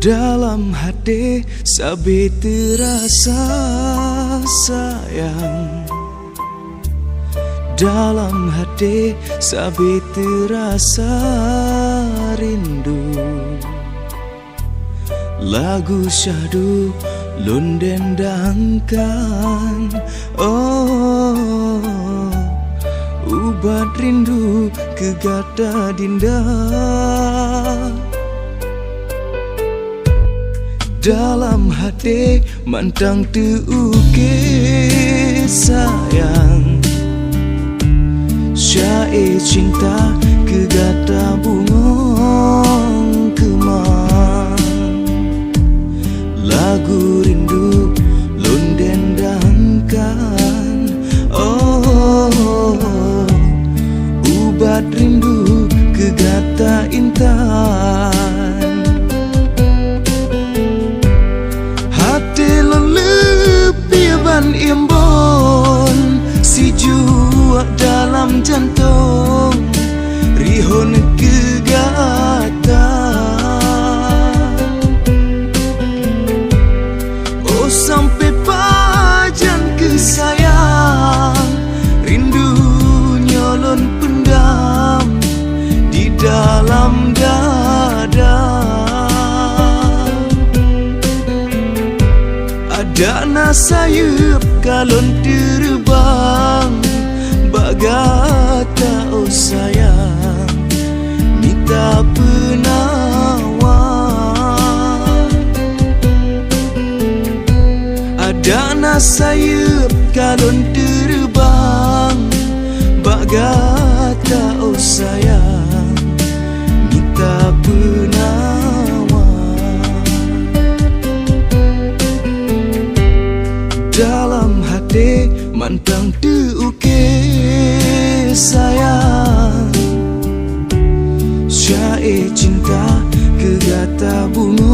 Dalam hati sabi terasa sayang, dalam hati sabi terasa rindu. Lagu syahdu lunden dangkan, oh ubat rindu kegata dinda. Dalam hati mantang terukir sayang, syair cinta kegata bungong kemang. Lagu rindu lunden dangkan, oh ubat rindu kegata intan. Imbon si jua dalam jantung rihon kegata. Oh sampai pajan kesayang, rindu nyolon pendam di dalam dada. Ada nasayup kalon terbang bagata, oh sayang minta penawar. Ada nasayup kalon terbang bagata, oh sayang minta penawar. Dalam hati mantang terukir sayang, syair cinta kegata bunga.